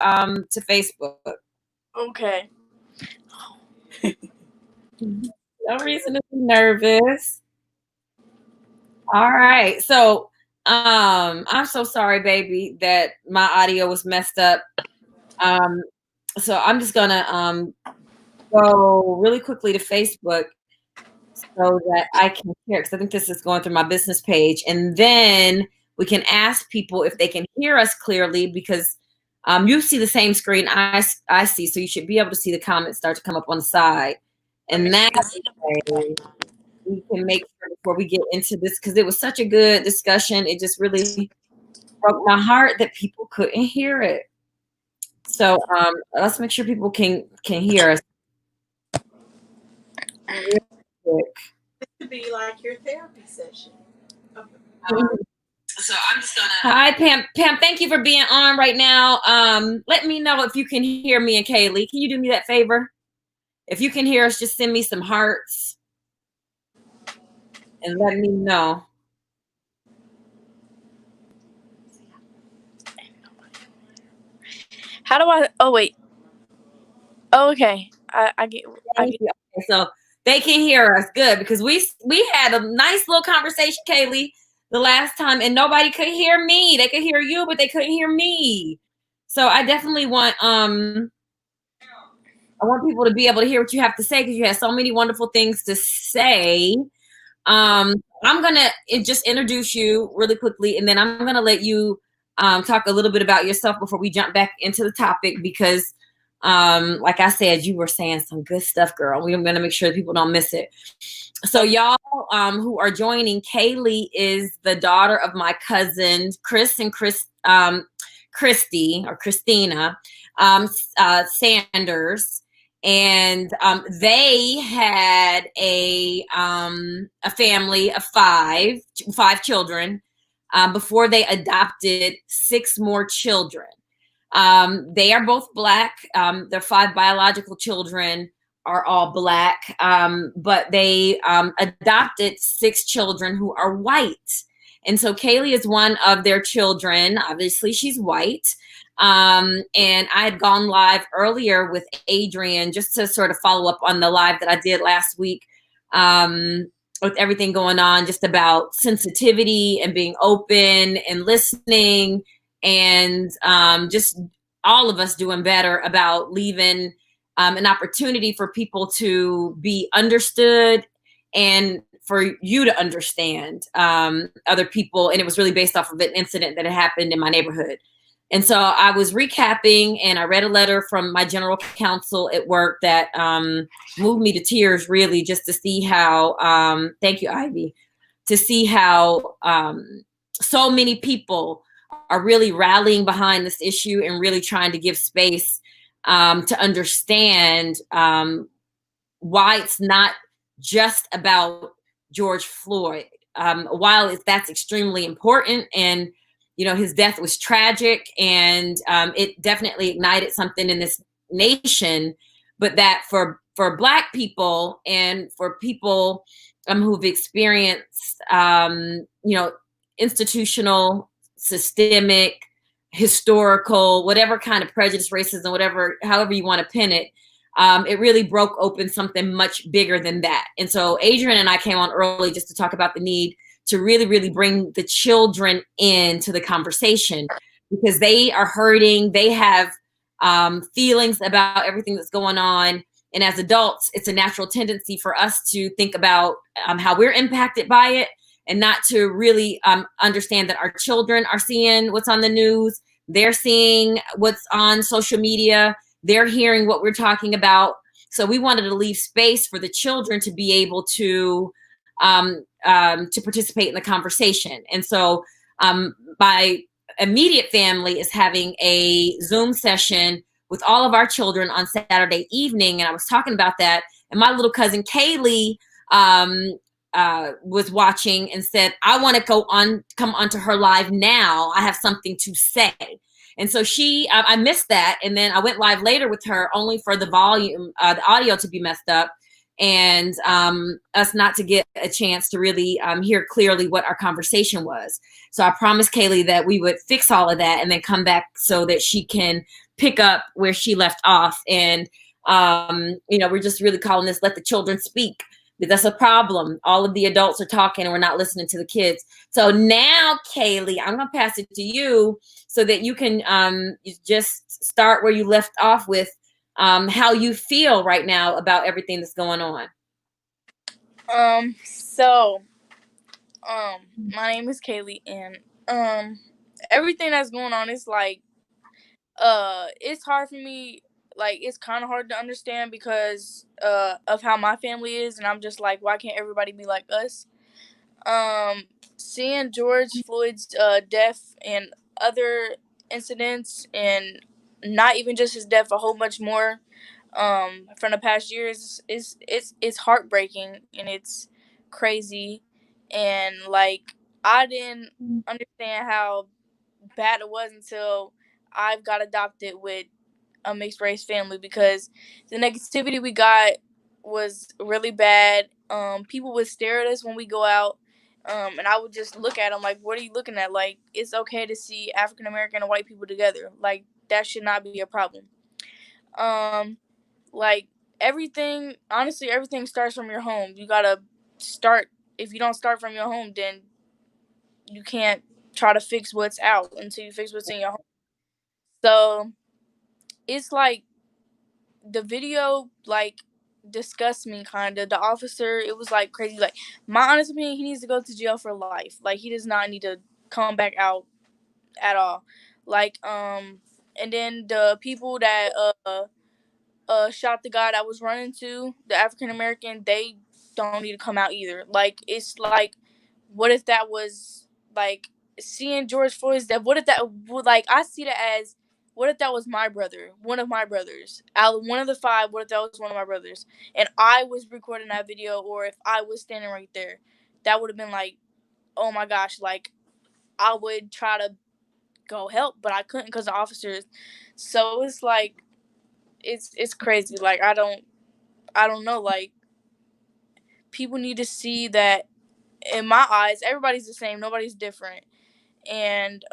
to Facebook. Okay. No reason to be nervous. All right. So I'm so sorry, baby, that my audio was messed up. So I'm just gonna go really quickly to Facebook so that I can hear, because I think this is going through my business page, and then we can ask people if they can hear us clearly, because you see the same screen I see, so you should be able to see the comments start to come up on the side, and that way we can make sure before we get into this, because it was such a good discussion. It just really broke my heart that people couldn't hear it. So let's make sure people can hear us. Real quick. It could be like your therapy session. Okay. So I'm just gonna. Hi, Pam. Pam, thank you for being on right now. Let me know if you can hear me and Kaylee. Can you do me that favor? If you can hear us, just send me some hearts and let me know. How do I? Oh wait. Oh, okay. I get. Okay, so they can hear us good, because we had a nice little conversation, Kaylee, the last time, and nobody could hear me. They could hear you, but they couldn't hear me. So I definitely want people to be able to hear what you have to say, because you have so many wonderful things to say. I'm gonna just introduce you really quickly, and then I'm gonna let you talk a little bit about yourself before we jump back into the topic, because like I said, you were saying some good stuff, girl. We're gonna make sure that people don't miss it. So y'all who are joining, Kaylee is the daughter of my cousin Chris and Christina Sanders. And they had a family of five children before they adopted 6 more children. They are both Black. Their 5 biological children are all Black, but they adopted 6 children who are white. And so Kaylee is one of their children. Obviously, she's white. And I had gone live earlier with Adrian just to sort of follow up on the live that I did last week with everything going on, just about sensitivity and being open and listening, and just all of us doing better about leaving an opportunity for people to be understood and for you to understand other people. And it was really based off of an incident that had happened in my neighborhood. And so I was recapping, and I read a letter from my general counsel at work that moved me to tears, really, just to see how, thank you, Ivy, to see how so many people are really rallying behind this issue and really trying to give space to understand why it's not just about George Floyd. While that's extremely important, and his death was tragic, and it definitely ignited something in this nation, but that for Black people and for people who've experienced institutional, systemic, historical, whatever kind of prejudice, racism, however you want to pin it, it really broke open something much bigger than that. And so Adrian and I came on early just to talk about the need to really, really bring the children into the conversation, because they are hurting. They have feelings about everything that's going on. And as adults, it's a natural tendency for us to think about how we're impacted by it, and not to really understand that our children are seeing what's on the news. They're seeing what's on social media. They're hearing what we're talking about. So we wanted to leave space for the children to be able to participate in the conversation. And so my immediate family is having a Zoom session with all of our children on Saturday evening. And I was talking about that. And my little cousin Caylee was watching and said, I want to come onto her live now. I have something to say. And so I missed that. And then I went live later with her, only for the volume, the audio to be messed up, and us not to get a chance to really hear clearly what our conversation was. So I promised Kaylee that we would fix all of that and then come back so that she can pick up where she left off. And, we're just really calling this Let the Children Speak. That's a problem. All of the adults are talking and we're not listening to the kids. So now, Kaylee, I'm going to pass it to you so that you can you just start where you left off with how you feel right now about everything that's going on. My name is Kaylee, and everything that's going on is like, it's hard for me. Like, it's kind of hard to understand because of how my family is, and I'm just like, why can't everybody be like us? Seeing George Floyd's death and other incidents, and not even just his death, a whole bunch more from the past years it's heartbreaking, and it's crazy. And like, I didn't understand how bad it was until I've got adopted with a mixed race family, because the negativity we got was really bad. People would stare at us when we go out, and I would just look at them like, "What are you looking at?" Like, it's okay to see African American and white people together. Like, that should not be a problem. Like, honestly, everything starts from your home. You gotta start. If you don't start from your home, then you can't try to fix what's out until you fix what's in your home. So it's like, the video like disgusts me kind of. The officer, it was like crazy. Like, my honest opinion, he needs to go to jail for life. Like, he does not need to come back out at all. Like, and then the people that shot the guy that was running to the African American, they don't need to come out either. Like, it's like, what if that was like seeing George Floyd's death? What if that would, like, I see that as, what if that was my brother, one of my brothers, out of one of the five? What if that was one of my brothers, and I was recording that video, or if I was standing right there? That would have been like, oh my gosh, like, I would try to go help, but I couldn't because the officers. So it's like, it's crazy. Like, I don't know. Like, people need to see that, in my eyes, everybody's the same. Nobody's different. And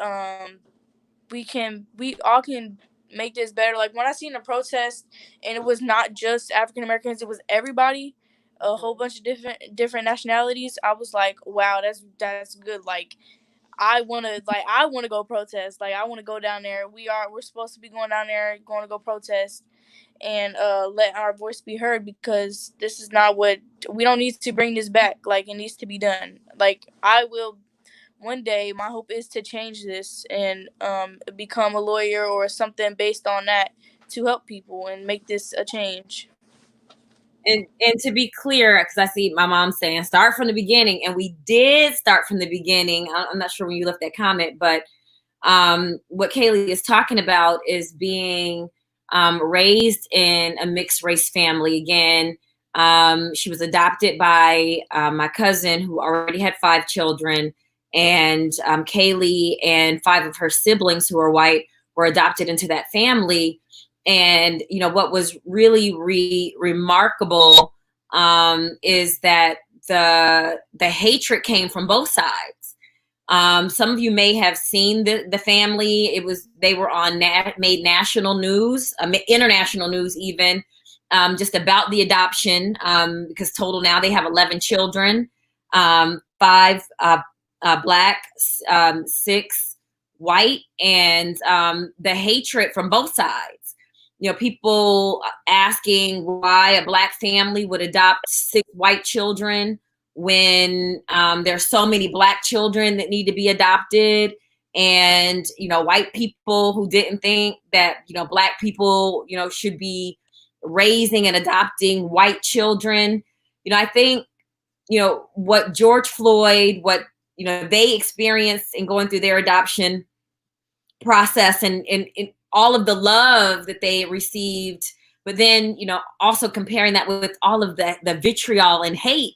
we all can make this better. Like, when I seen the protest, and it was not just African Americans, it was everybody, a whole bunch of different nationalities. I was like, wow, that's good. Like, I wanna go protest. Like, I wanna go down there. We're supposed to be going down there, going to go protest, and let our voice be heard, because this is not what we don't need to bring this back. Like, it needs to be done. Like, I will one day. My hope is to change this and become a lawyer or something based on that, to help people and make this a change. And to be clear, because I see my mom saying start from the beginning, and we did start from the beginning. I'm not sure when you left that comment, but what Kaylee is talking about is being raised in a mixed race family. Again, she was adopted by my cousin, who already had 5 children, and Kaylee and 5 of her siblings, who are white, were adopted into that family. And what was really remarkable is that the hatred came from both sides. Some of you may have seen the family. They were on made national news, international news even, just about the adoption, because total now they have 11 children, 5 black, 6 white, and the hatred from both sides. People asking why a black family would adopt 6 white children when there's so many black children that need to be adopted. And, white people who didn't think that, black people, should be raising and adopting white children. I think, what George Floyd, what, they experienced in going through their adoption process, and all of the love that they received, but then, also comparing that with all of the vitriol and hate,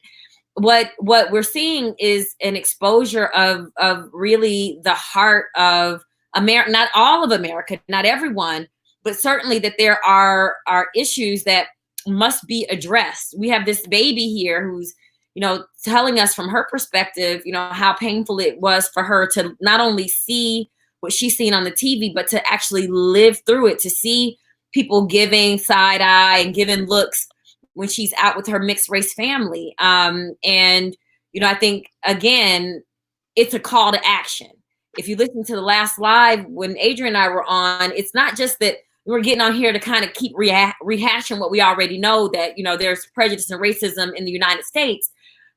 what we're seeing is an exposure of really the heart of America, not all of America, not everyone, but certainly that there are issues that must be addressed. We have this baby here who's, telling us from her perspective, how painful it was for her to not only see what she's seen on the TV, but to actually live through it, to see people giving side eye and giving looks when she's out with her mixed race family. And, you know, I think, again, it's a call to action. If you listen to the last live when Adrian and I were on, it's not just that we're getting on here to kind of keep rehashing what we already know, that, you know, there's prejudice and racism in the United States,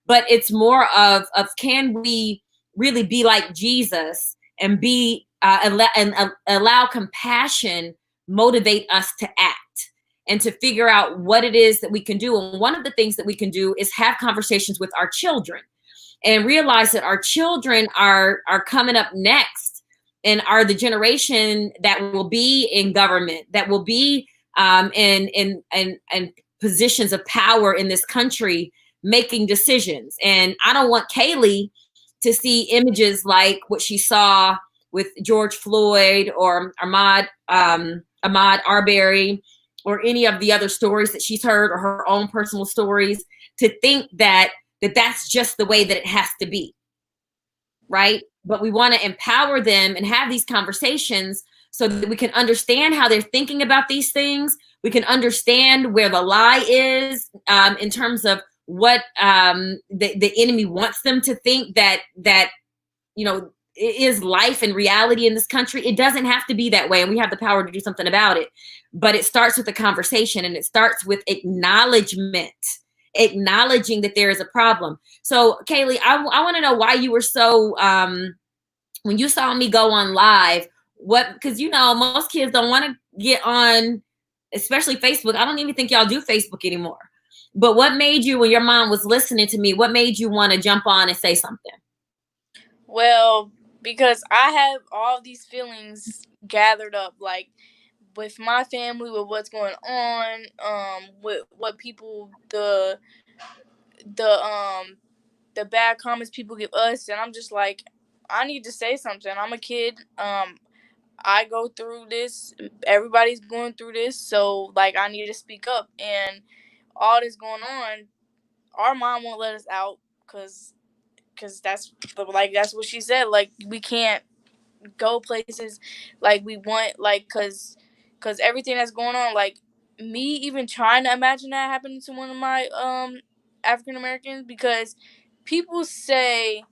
but it's more of can we really be like Jesus and be allow compassion motivate us to act and to figure out what it is that we can do. And one of the things that we can do is have conversations with our children and realize that our children are coming up next and are the generation that will be in government, that will be in positions of power in this country, making decisions. And I don't want Kaylee to see images like what she saw with George Floyd or Ahmaud Arbery, or any of the other stories that she's heard, or her own personal stories, to think that that's just the way that it has to be, right? But we want to empower them and have these conversations so that we can understand how they're thinking about these things. We can understand where the lie is in terms of what the enemy wants them to think that you know is life and reality in this country. It doesn't have to be that way, and we have the power to do something about it. But it starts with a conversation, and it starts with acknowledging that there is a problem. So, Kaylee, I want to know why you were so when you saw me go on live. Because you know most kids don't want to get on, especially Facebook. I don't even think y'all do Facebook anymore. But what made you, when your mom was listening to me, what made you want to jump on and say something? Well, because I have all these feelings gathered up, like with my family, with what's going on, with what people, the bad comments people give us, and I'm just like, I need to say something. I'm a kid. I go through this. Everybody's going through this, so like I need to speak up. And all this going on, our mom won't let us out because that's what she said. Like we can't go places like we want, like because everything that's going on, like me even trying to imagine that happening to one of my African Americans, because people say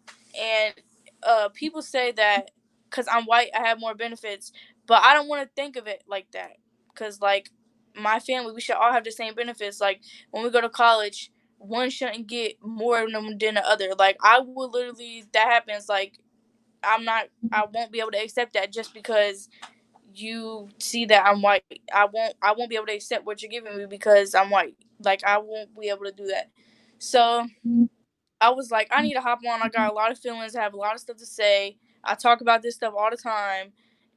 that because I'm white I have more benefits, but I don't want to think of it like that, because like my family, we should all have the same benefits. Like when we go to college, one shouldn't get more than the other. Like I would literally, that happens, like I won't be able to accept that just because you see that I'm white. I won't be able to accept what you're giving me because I'm white. Like I won't be able to do that. So I was like, I need to hop on. I got a lot of feelings. I have a lot of stuff to say. I talk about this stuff all the time,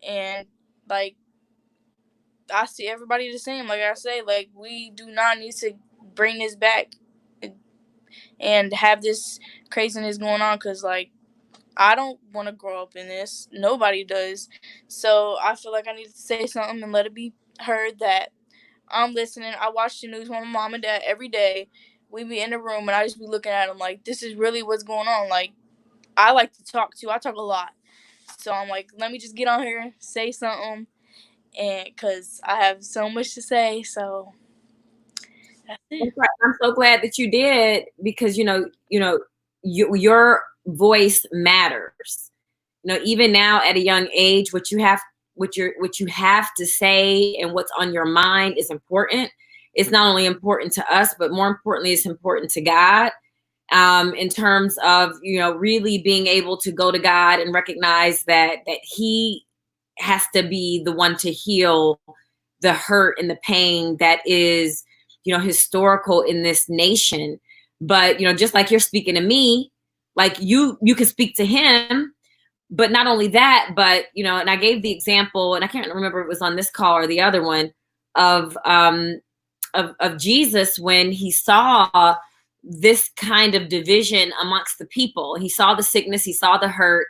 and like I see everybody the same. Like I say, like we do not need to bring this back and have this craziness going on, because like I don't want to grow up in this. Nobody does. So I feel like I need to say something and let it be heard that I'm listening. I watch the news with my mom and dad every day. We be in the room and I just be looking at them like, this is really what's going on. Like, I like to talk too. I talk a lot. So I'm like, let me just get on here, say something, and because I have so much to say. So that's it. I'm so glad that you did, because your voice matters. You know, even now at a young age, what you have to say and what's on your mind is important. It's not only important to us, but more importantly, it's important to God. In terms of, really being able to go to God and recognize that He has to be the one to heal the hurt and the pain that is, historical in this nation. But, just like you're speaking to me, like you can speak to Him. But not only that, but, and I gave the example, and I can't remember if it was on this call or the other one, of Jesus when He saw this kind of division amongst the people. He saw the sickness, He saw the hurt,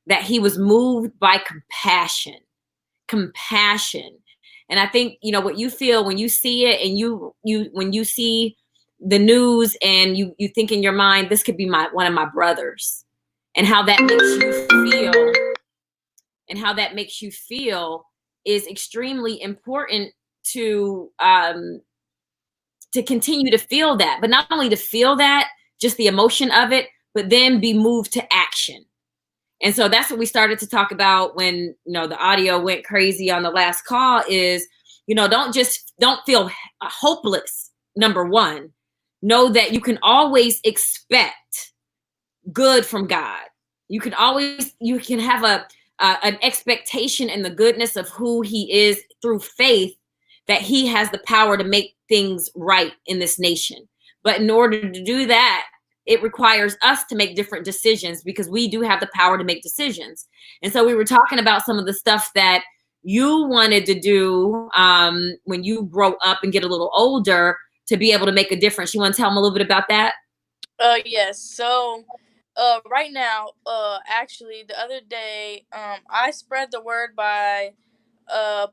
that He was moved by compassion. And I think, what you feel when you see it, and when you see the news and you think in your mind, this could be one of my brothers, and how that makes you feel. and how that makes you feel is extremely important to continue to feel that, but not only to feel that, just the emotion of it, but then be moved to action. And so that's what we started to talk about when, the audio went crazy on the last call is, don't feel hopeless. Number one, know that you can always expect good from God. You can have an expectation in the goodness of who he is through faith, that he has the power to make things right in this nation. But in order to do that, it requires us to make different decisions, because we do have the power to make decisions. And so we were talking about some of the stuff that you wanted to do when you grow up and get a little older to be able to make a difference. You want to tell them a little bit about that? Yes. So right now, actually the other day, I spread the word by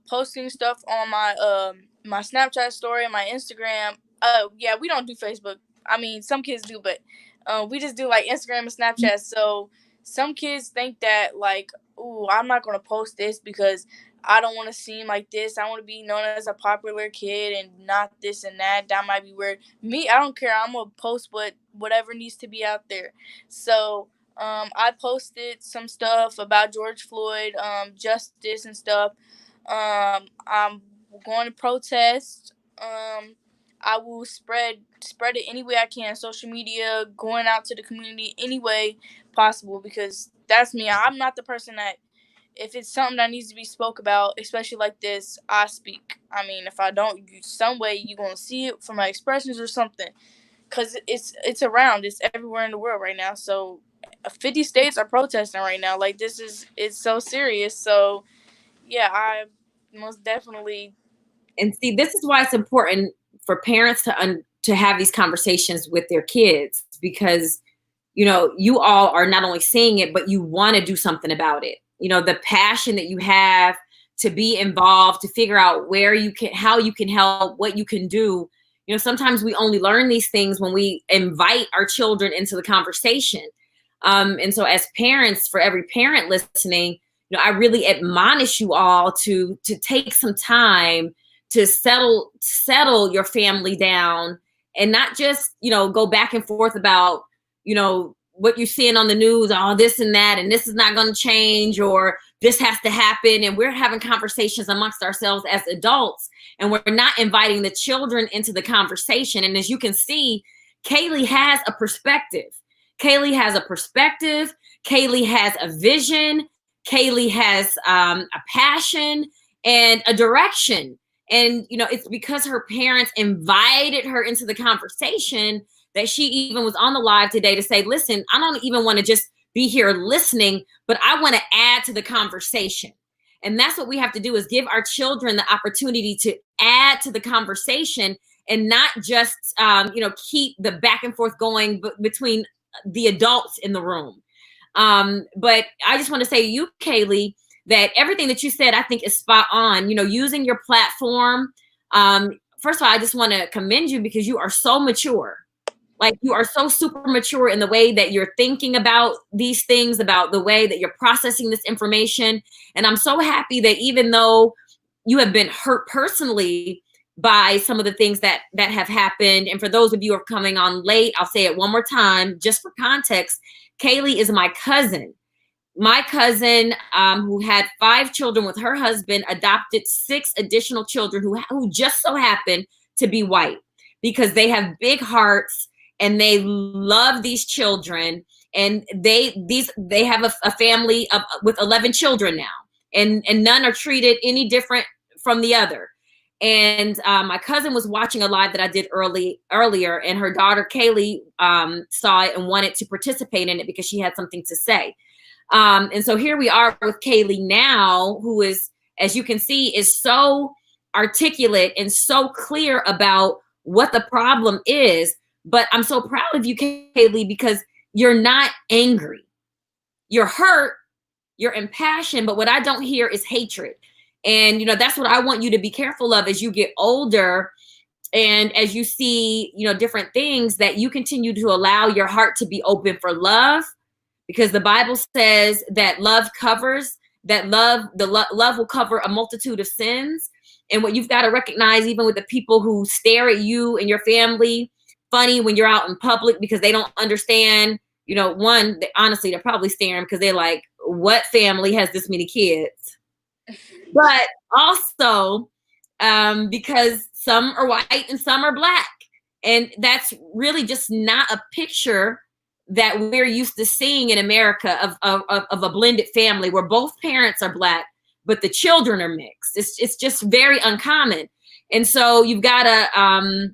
posting stuff on my Snapchat story and my Instagram. Yeah, we don't do Facebook. I mean, some kids do, but we just do like Instagram and Snapchat. So some kids think that like, ooh, I'm not gonna post this because I don't want to seem like this. I want to be known as a popular kid and not this and that. That might be weird. Me, I don't care. I'm gonna post whatever needs to be out there. So I posted some stuff about George Floyd, justice and stuff. I'm going to protest. I will spread it any way I can, social media, going out to the community any way possible, because that's me. I'm not the person that, if it's something that needs to be spoke about, especially like this, I speak. I mean, if I don't, some way you're going to see it from my expressions or something, because it's around. It's everywhere in the world right now. So 50 states are protesting right now. Like, it's so serious. So, yeah, I most definitely. And see, this is why it's important for parents to have these conversations with their kids, because, you all are not only saying it, but you want to do something about it. The passion that you have to be involved, to figure out how you can help, what you can do. Sometimes we only learn these things when we invite our children into the conversation. And so as parents, for every parent listening, I really admonish you all to take some time to settle your family down, and not just, go back and forth about, what you're seeing on the news, all this and that, and this is not going to change, or this has to happen. And we're having conversations amongst ourselves as adults, and we're not inviting the children into the conversation. And as you can see, Kaylee has a perspective. Kaylee has a perspective. Kaylee has a vision. Kaylee has a passion and a direction. And, it's because her parents invited her into the conversation that she even was on the live today to say, listen, I don't even want to just be here listening, but I want to add to the conversation. And that's what we have to do, is give our children the opportunity to add to the conversation, and not just, keep the back and forth going between the adults in the room. But I just want to say to you, Kaylee, that everything that you said, I think, is spot on. Using your platform. First of all, I just want to commend you, because you are so mature. Like, you are so super mature in the way that you're thinking about these things, about the way that you're processing this information. And I'm so happy that even though you have been hurt personally by some of the things that have happened, and for those of you who are coming on late, I'll say it one more time, just for context, Kaylee is my cousin. My cousin, who had 5 children with her husband, adopted 6 additional children who just so happen to be white, because they have big hearts and they love these children. And they have a family with 11 children now, and none are treated any different from the other. And my cousin was watching a live that I did earlier, and her daughter Caylee saw it and wanted to participate in it because she had something to say. And so here we are with Kaylee now, who is, as you can see, is so articulate and so clear about what the problem is. But I'm so proud of you, Kaylee, because you're not angry. You're hurt, you're impassioned, but what I don't hear is hatred. And, that's what I want you to be careful of as you get older, and as you see, different things, that you continue to allow your heart to be open for love, because the Bible says that love covers that love will cover a multitude of sins. And what you've got to recognize, even with the people who stare at you and your family funny when you're out in public because they don't understand, one, honestly, they're probably staring because they're like, what family has this many kids? But also because some are white and some are black. And that's really just not a picture that we're used to seeing in America of a blended family where both parents are black, but the children are mixed. It's just very uncommon. And so you've got to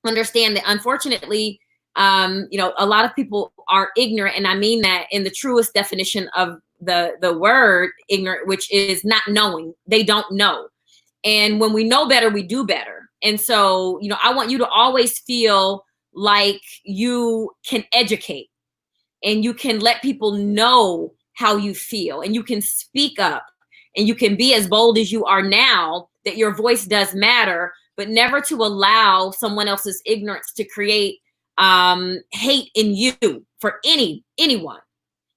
understand that, unfortunately, a lot of people are ignorant. And I mean that in the truest definition of the word ignorant, which is not knowing. They don't know. And when we know better, we do better. And so, I want you to always feel like you can educate and you can let people know how you feel and you can speak up and you can be as bold as you are now, that your voice does matter, but never to allow someone else's ignorance to create hate in you for anyone,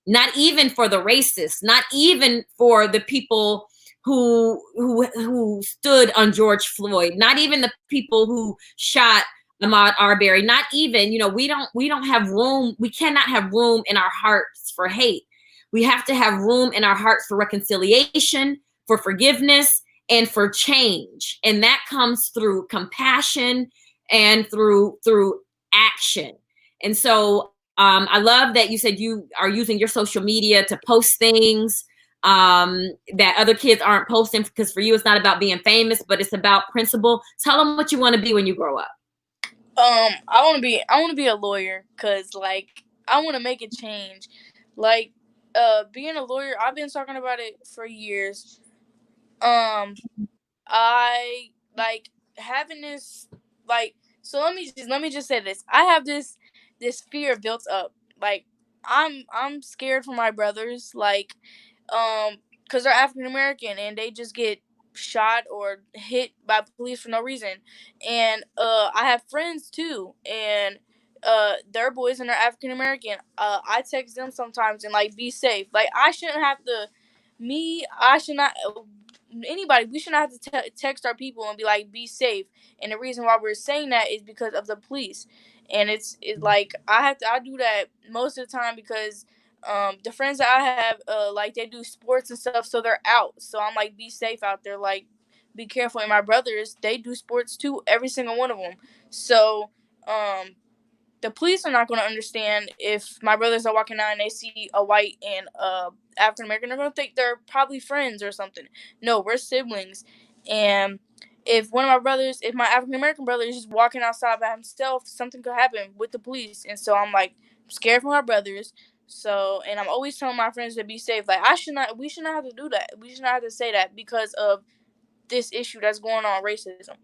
not even for the racists, not even for the people who stood on George Floyd, not even the people who shot Ahmaud Arbery, not even, we don't have room. We cannot have room in our hearts for hate. We have to have room in our hearts for reconciliation, for forgiveness, and for change. And that comes through compassion and through action. And so I love that you said you are using your social media to post things that other kids aren't posting, because for you, it's not about being famous, but it's about principle. Tell them what you want to be when you grow up. I want to be a lawyer, because I want to make a change. Being a lawyer, I've been talking about it for years. I having this, so let me just say this. I have this fear built up. I'm scared for my brothers, because they're African American and they just get shot or hit by police for no reason. And I have friends too, and they're boys and they're African American. I text them sometimes and be safe. I shouldn't have to. I should not. Anybody, we shouldn't have to text our people and be like, be safe. And the reason why we're saying that is because of the police. And it's I do that most of the time because the friends that I have, they do sports and stuff, so they're out. So I'm like, be safe out there, be careful. And my brothers, they do sports too, every single one of them. So the police are not going to understand if my brothers are walking out and they see a white and African American. They're going to think they're probably friends or something. No, we're siblings. And if my African American brother is just walking outside by himself, something could happen with the police. And so I'm scared for my brothers. So, and I'm always telling my friends to be safe. We should not have to do that. We should not have to say that because of this issue that's going on, racism.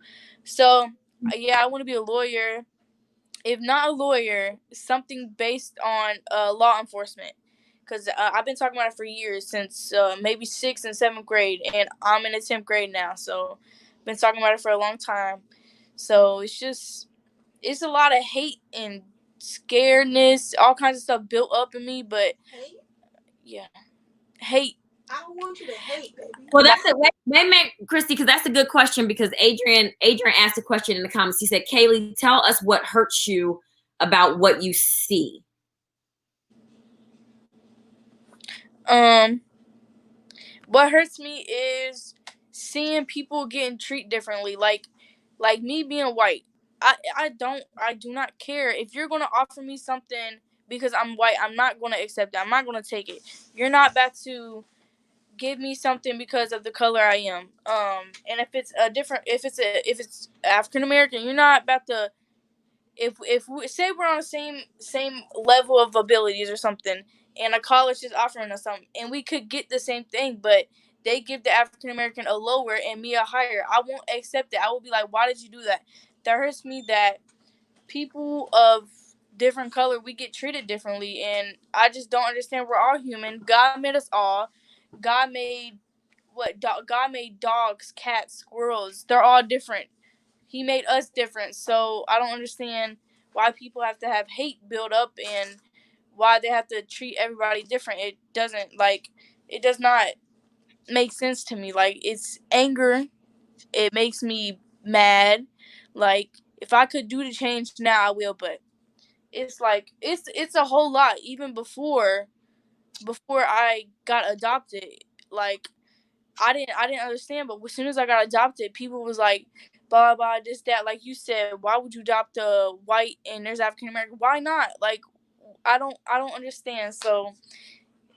So, yeah, I want to be a lawyer. If not a lawyer, something based on law enforcement. Because I've been talking about it for years, since maybe 6th and 7th grade, and I'm in the 10th grade now. So I've been talking about it for a long time. So it's a lot of hate and scaredness, all kinds of stuff built up in me. But Hate? yeah, hate. I don't want you to hate, baby. Well, that's it. Wait, Christy, because that's a good question. Because Adrian asked a question in the comments. He said, "Kaylee, tell us what hurts you about what you see." What hurts me is seeing people getting treated differently. Like me being white. I do not care. If you're gonna offer me something because I'm white, I'm not gonna accept it. I'm not gonna take it. You're not about to give me something because of the color I am. And if it's African American, you're not about to. If we say we're on the same level of abilities or something, and a college is offering us something, and we could get the same thing, but they give the African American a lower and me a higher, I won't accept it. I will be like, why did you do that? That hurts me that people of different color, we get treated differently, and I just don't understand. We're all human. God made us all. God made God made dogs, cats, squirrels. They're all different. He made us different. So I don't understand why people have to have hate build up and why they have to treat everybody different. It does not make sense to me. Like, it's anger. It makes me mad. Like, if I could do the change now, I will. But it's like it's a whole lot. Even before I got adopted, like I didn't understand. But as soon as I got adopted, people was like, blah blah this that. Like you said, why would you adopt a white and there's African American? Why not? Like, I don't understand. So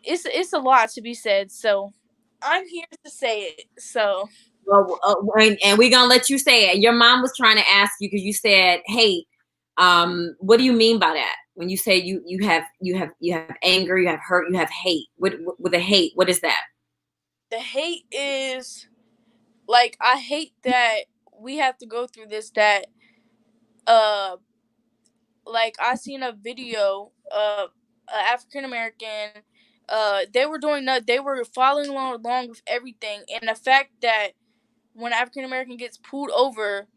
it's a lot to be said. So I'm here to say it. So Well, and we're gonna let you say it. Your mom was trying to ask you because you said hate. What do you mean by that? When you say you have anger, you have hurt, you have hate. What with the hate? What is that? the hate is, like, I hate that we have to go through this. That uh like, I seen a video of African American. They were doing that. They were following along with everything, and the fact that when African American gets pulled over,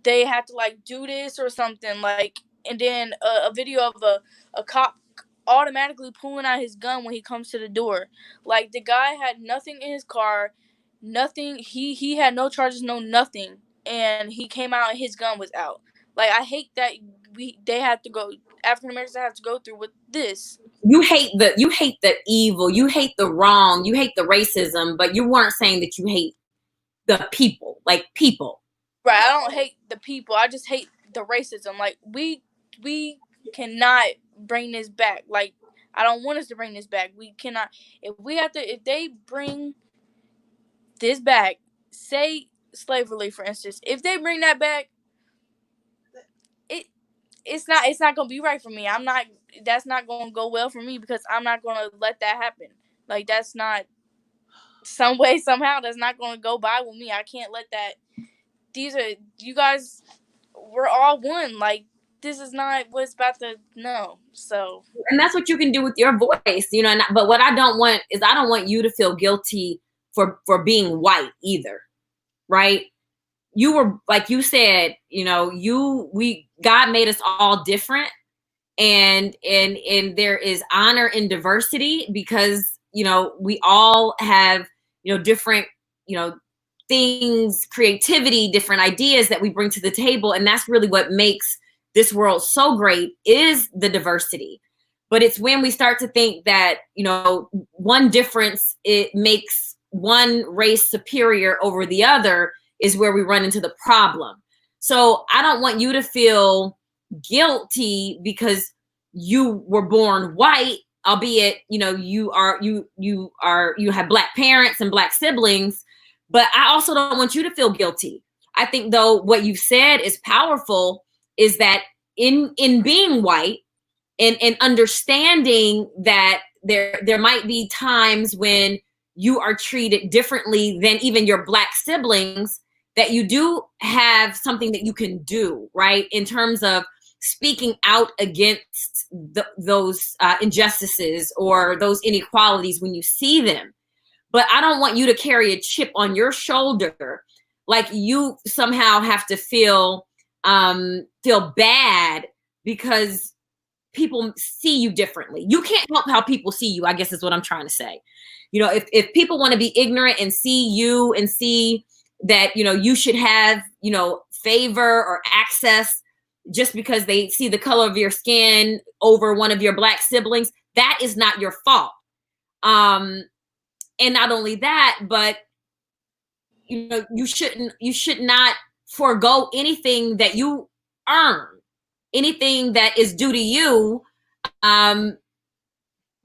they have to like do this or something, like, and then a video of a cop automatically pulling out his gun when he comes to the door. Like, the guy had nothing in his car, nothing. He had no charges, no nothing, and he came out and his gun was out. Like, I hate that they have to go. African Americans have to go through with this. You hate the evil, you hate the wrong, you hate the racism, but you weren't saying that you hate the people, like people. Right, I don't hate the people. I just hate the racism. Like, we cannot bring this back. Like, I don't want us to bring this back. We cannot. If they bring this back, say slavery, for instance, if they bring that back, it's not gonna be right for me. That's not gonna go well for me because I'm not gonna let that happen. Like, that's not, some way, somehow, that's not gonna go by with me. I can't let that. These are, you guys, we're all one. Like, this is not what's about to, no. So, And that's what you can do with your voice, you know. But what I don't want is, I don't want you to feel guilty for being white either, right? You were, like you said, you know, God made us all different, and there is honor in diversity, because, you know, we all have, you know, different, you know, things, creativity, different ideas that we bring to the table, and that's really what makes this world so great, is the diversity. But it's when we start to think that, you know, one difference, it makes one race superior over the other, is where we run into the problem. So I don't want you to feel guilty because you were born white, albeit, you know, you have Black parents and Black siblings. But I also don't want you to feel guilty. I think, though, what you said is powerful, is that in being white, and understanding that there might be times when you are treated differently than even your Black siblings, that you do have something that you can do, right, in terms of speaking out against those injustices or those inequalities when you see them. But I don't want you to carry a chip on your shoulder, like you somehow have to feel bad because people see you differently. You can't help how people see you, I guess is what I'm trying to say. You know, if people want to be ignorant and see you and see that, you know, you should have, you know, favor or access just because they see the color of your skin over one of your Black siblings, that is not your fault. And not only that, but, you know, you should not forego anything that you earn, anything that is due to you,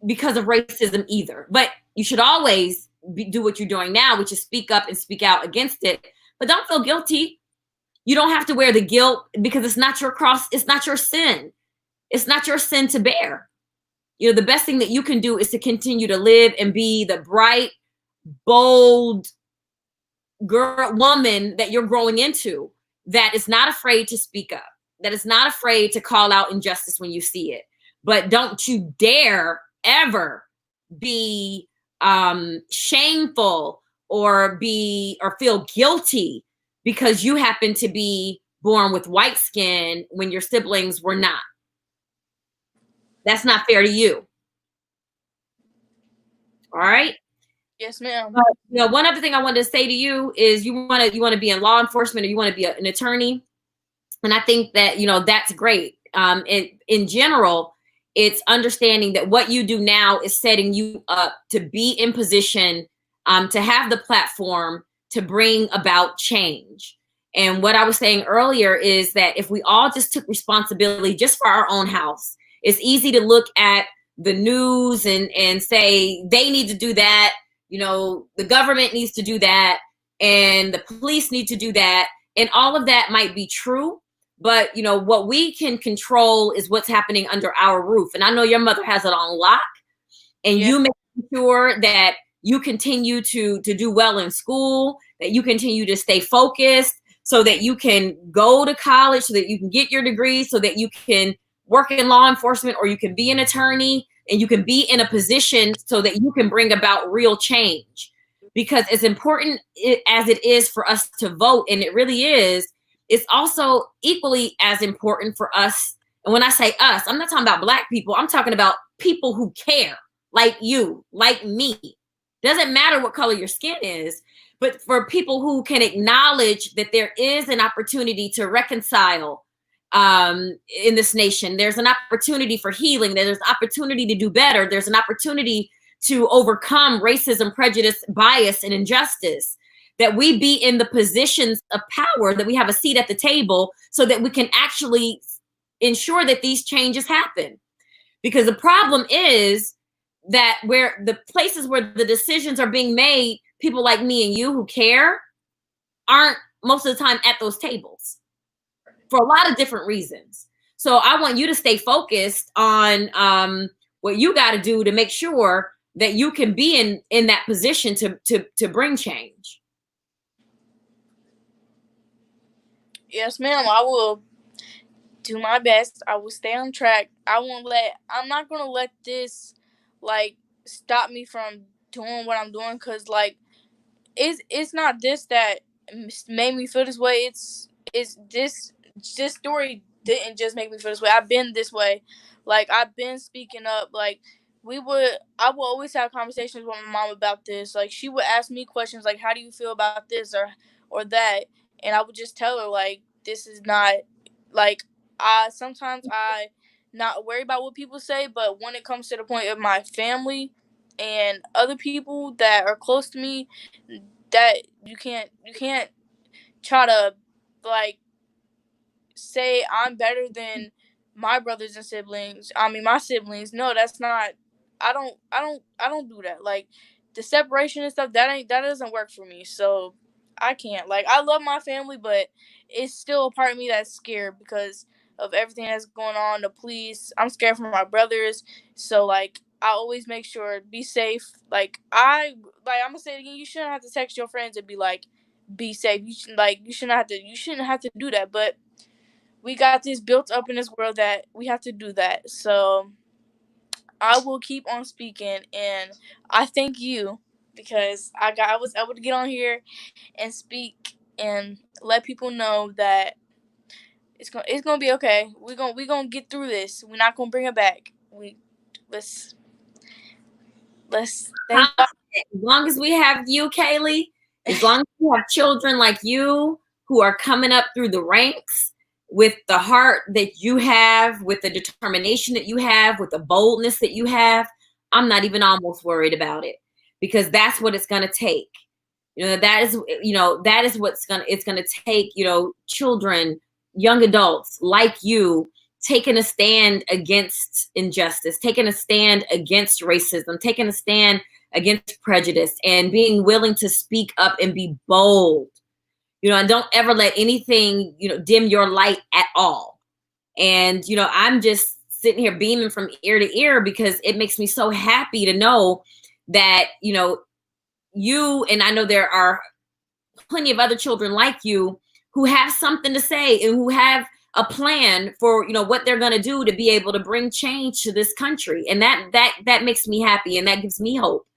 because of racism either. But you should always do what you're doing now, which is speak up and speak out against it. But don't feel guilty. You don't have to wear the guilt, because it's not your cross. It's not your sin. It's not your sin to bear. You know, the best thing that you can do is to continue to live and be the bright, bold woman that you're growing into, that is not afraid to speak up, that is not afraid to call out injustice when you see it. But don't you dare ever be shameful or feel guilty because you happen to be born with white skin when your siblings were not. That's not fair to you. All right. Yes, ma'am. One other thing I wanted to say to you is you want to be in law enforcement, or you want to be an attorney. And I think that, that's great. In general, it's understanding that what you do now is setting you up to be in position, to have the platform to bring about change. And what I was saying earlier is that if we all just took responsibility just for our own house, it's easy to look at the news and say they need to do that. The government needs to do that, and the police need to do that. And all of that might be true. But, what we can control is what's happening under our roof. And I know your mother has it on lock, and you make sure that you continue to do well in school, that you continue to stay focused, so that you can go to college, so that you can get your degree, so that you can work in law enforcement, or you can be an attorney, and you can be in a position so that you can bring about real change. Because as important as it is for us to vote, and it really is, it's also equally as important for us. And when I say us, I'm not talking about Black people. I'm talking about people who care, like you, like me. Doesn't matter what color your skin is, but for people who can acknowledge that there is an opportunity to reconcile in this nation. There's an opportunity for healing. There's an opportunity to do better. There's an opportunity to overcome racism, prejudice, bias, and injustice. That we be in the positions of power, that we have a seat at the table, so that we can actually ensure that these changes happen. Because the problem is that where the places where the decisions are being made, people like me and you who care aren't most of the time at those tables for a lot of different reasons. So I want you to stay focused on what you got to do to make sure that you can be in that position to bring change. Yes, ma'am. I will do my best. I will stay on track. I'm not going to let this, stop me from doing what I'm doing. Because, it's not this that made me feel this way. It's this story didn't just make me feel this way. I've been this way. I've been speaking up. I would always have conversations with my mom about this. She would ask me questions like, how do you feel about this or that? And I would just tell her, this is not, sometimes I not worry about what people say, but when it comes to the point of my family and other people that are close to me, that you can't try to, say I'm better than my brothers and siblings. I mean, my siblings. No, that's not. I don't do that. The separation and stuff, that doesn't work for me. So I can't. I love my family, but it's still a part of me that's scared because of everything that's going on. The police. I'm scared for my brothers. So I always make sure be safe. I'm gonna say it again. You shouldn't have to text your friends and be like, be safe. You shouldn't have to do that. But we got this built up in this world that we have to do that. So I will keep on speaking, and I thank you because I was able to get on here and speak and let people know that it's gonna be okay. We're gonna get through this. We're not gonna bring it back. Let's thank God. As long as we have you, Kaylee, as long as we have children like you who are coming up through the ranks with the heart that you have, with the determination that you have, with the boldness that you have, I'm not even almost worried about it, because that's what it's going to take. That is what's it's going to take, children, young adults like you taking a stand against injustice, taking a stand against racism, taking a stand against prejudice, and being willing to speak up and be bold. And don't ever let anything, dim your light at all. And, I'm just sitting here beaming from ear to ear because it makes me so happy to know that, you, and I know there are plenty of other children like you who have something to say and who have a plan for, what they're going to do to be able to bring change to this country. And that makes me happy, and that gives me hope.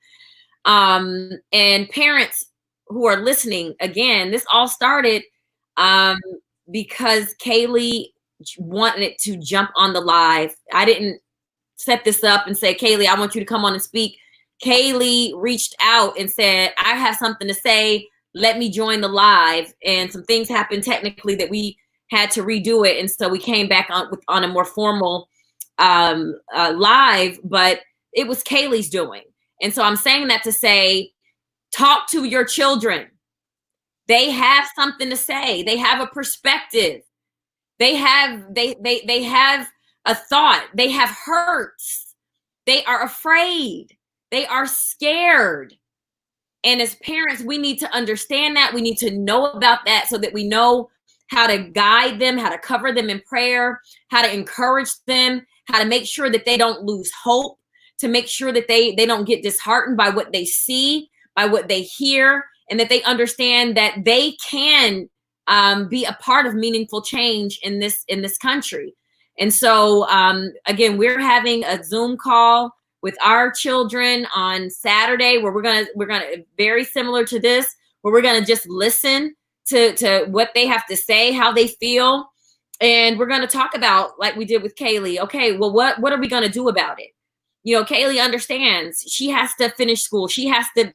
And parents who are listening, again, this all started because Kaylee wanted to jump on the live. I didn't set this up and say, Kaylee, I want you to come on and speak. Kaylee reached out and said, I have something to say. Let me join the live. And some things happened technically that we had to redo it. And so we came back on a more formal live, but it was Kaylee's doing. And so I'm saying that to say, talk to your children. They have something to say. They have a perspective. They have a thought. They have hurts. They are afraid. They are scared. And as parents, we need to understand that. We need to know about that so that we know how to guide them, how to cover them in prayer, how to encourage them, how to make sure that they don't lose hope, to make sure that they don't get disheartened by what they see, by what they hear, and that they understand that they can be a part of meaningful change in this country. And so, again, we're having a Zoom call with our children on Saturday, where we're gonna very similar to this, where we're gonna just listen to what they have to say, how they feel, and we're gonna talk about, like we did with Kaylee. Okay, well, what are we gonna do about it? You know, Kaylee understands she has to finish school. She has to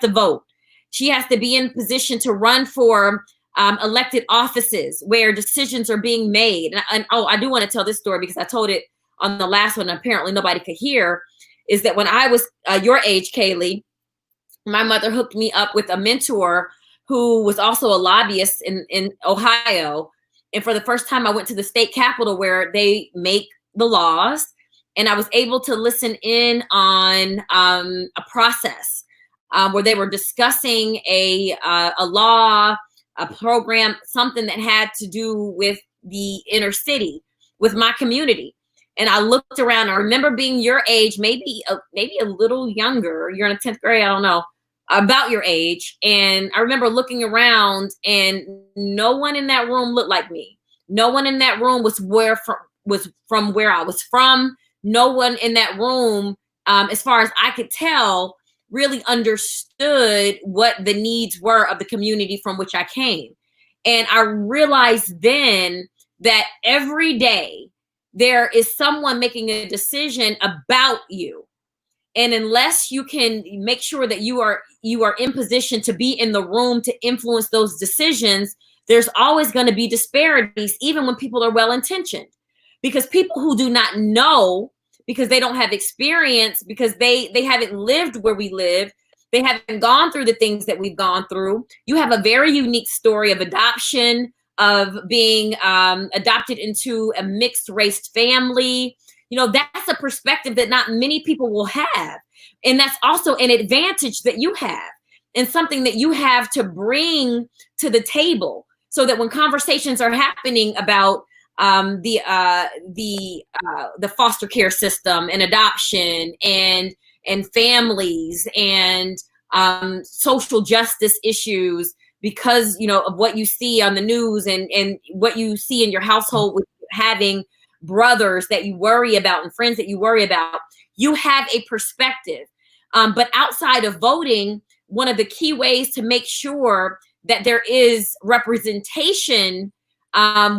vote. She has to be in position to run for elected offices where decisions are being made. And I do want to tell this story because I told it on the last one. Apparently nobody could hear. Is that when I was your age, Kaylee, my mother hooked me up with a mentor who was also a lobbyist in Ohio. And for the first time, I went to the state capitol where they make the laws. And I was able to listen in on a process where they were discussing a law, a program, something that had to do with the inner city, with my community. And I looked around. I remember being your age, maybe a little younger. You're in the 10th grade, I don't know, about your age. And I remember looking around, and no one in that room looked like me. No one in that room was from where I was from. No one in that room, as far as I could tell, really understood what the needs were of the community from which I came. And I realized then that every day there is someone making a decision about you. And unless you can make sure that you are in position to be in the room to influence those decisions, there's always going to be disparities, even when people are well-intentioned. Because people who do not know, because they don't have experience, because they haven't lived where we live, they haven't gone through the things that we've gone through. You have a very unique story of adoption, of being adopted into a mixed race family. You know, that's a perspective that not many people will have. And that's also an advantage that you have, and something that you have to bring to the table, so that when conversations are happening about the foster care system and adoption and families and social justice issues, because, you know, of what you see on the news and what you see in your household with having brothers that you worry about and friends that you worry about, you have a perspective. But outside of voting, one of the key ways to make sure that there is representation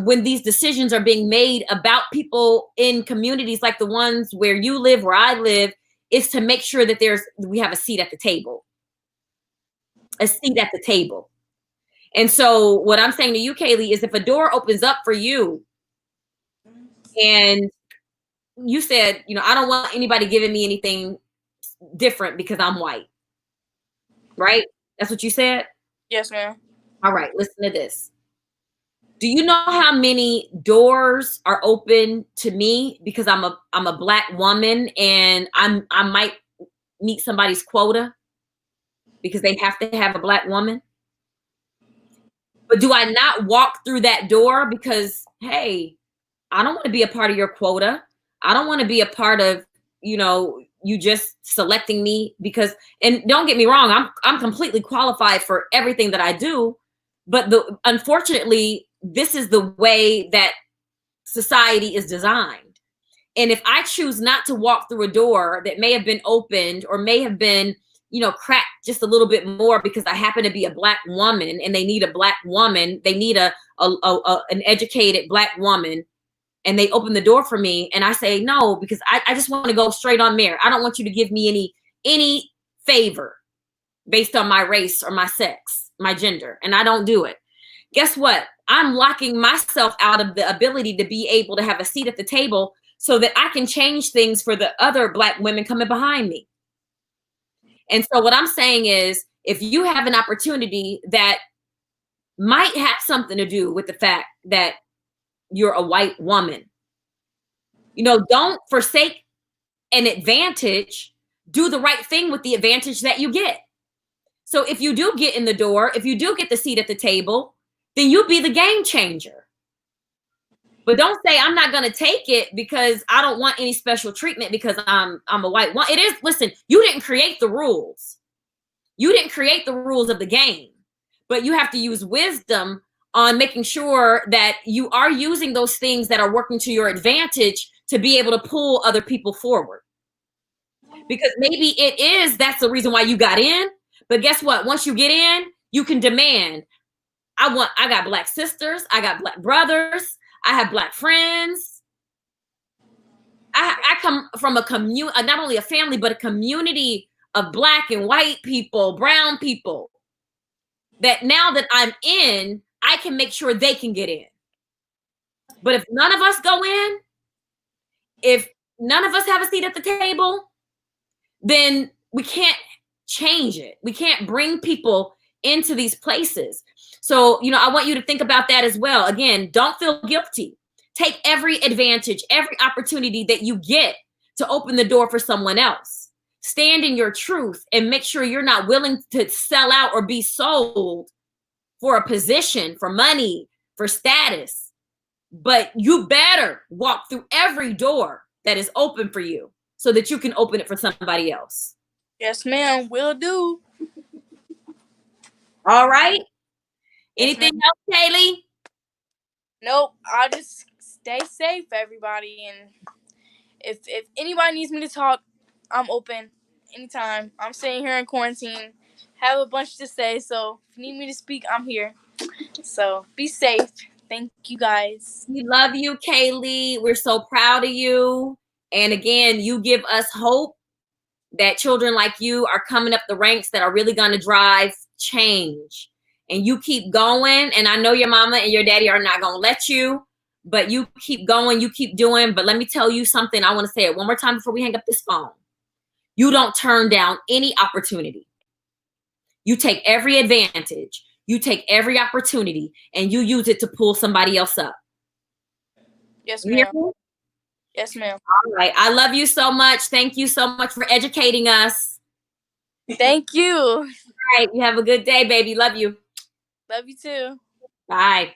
when these decisions are being made about people in communities like the ones where you live, where I live, is to make sure that we have a seat at the table. A seat at the table. And so what I'm saying to you, Kaylee, is if a door opens up for you and you said, you know, I don't want anybody giving me anything different because I'm white. Right? That's what you said? Yes, ma'am. All right, listen to this. Do you know how many doors are open to me because I'm a Black woman, and I might meet somebody's quota because they have to have a Black woman? But do I not walk through that door because, hey, I don't want to be a part of your quota. I don't want to be a part of, you know, you just selecting me because, and don't get me wrong, I'm completely qualified for everything that I do. But unfortunately, this is the way that society is designed. And if I choose not to walk through a door that may have been opened or may have been, you know, cracked just a little bit more because I happen to be a Black woman and they need a Black woman, they need an educated Black woman, and they open the door for me and I say no because I just want to go straight on merit. I don't want you to give me any favor based on my race or my sex, my gender, and I don't do it. Guess what? I'm locking myself out of the ability to be able to have a seat at the table so that I can change things for the other Black women coming behind me. And so what I'm saying is, if you have an opportunity that might have something to do with the fact that you're a white woman, you know, don't forsake an advantage. Do the right thing with the advantage that you get. So if you do get in the door, if you do get the seat at the table, then you be the game changer. But don't say, I'm not going to take it because I don't want any special treatment because I'm a white woman. It is, listen, you didn't create the rules. You didn't create the rules of the game, but you have to use wisdom on making sure that you are using those things that are working to your advantage to be able to pull other people forward. Because maybe that's the reason why you got in. But guess what? Once you get in, you can demand, I got Black sisters, I got Black brothers, I have Black friends. I come from a community, not only a family, but a community of Black and white people, brown people, that now that I'm in, I can make sure they can get in. But if none of us go in, if none of us have a seat at the table, then we can't change it. We can't bring people into these places. So, you know, I want you to think about that as well. Again, don't feel guilty. Take every advantage, every opportunity that you get to open the door for someone else. Stand in your truth and make sure you're not willing to sell out or be sold for a position, for money, for status. But you better walk through every door that is open for you so that you can open it for somebody else. Yes, ma'am. Will do. All right. Yes, Anything else, Kaylee? Nope. I'll just stay safe, everybody. And if anybody needs me to talk, I'm open anytime. I'm sitting here in quarantine. Have a bunch to say. So if you need me to speak, I'm here. So be safe. Thank you, guys. We love you, Kaylee. We're so proud of you. And again, you give us hope that children like you are coming up the ranks that are really going to drive change. And you keep going. And I know your mama and your daddy are not going to let you, but you keep going, you keep doing. But let me tell you something. I want to say it one more time before we hang up this phone. You don't turn down any opportunity. You take every advantage. You take every opportunity and you use it to pull somebody else up. Yes, ma'am. Yes, ma'am. All right. I love you so much. Thank you so much for educating us. Thank you. All right. You have a good day, baby. Love you. Love you too. Bye.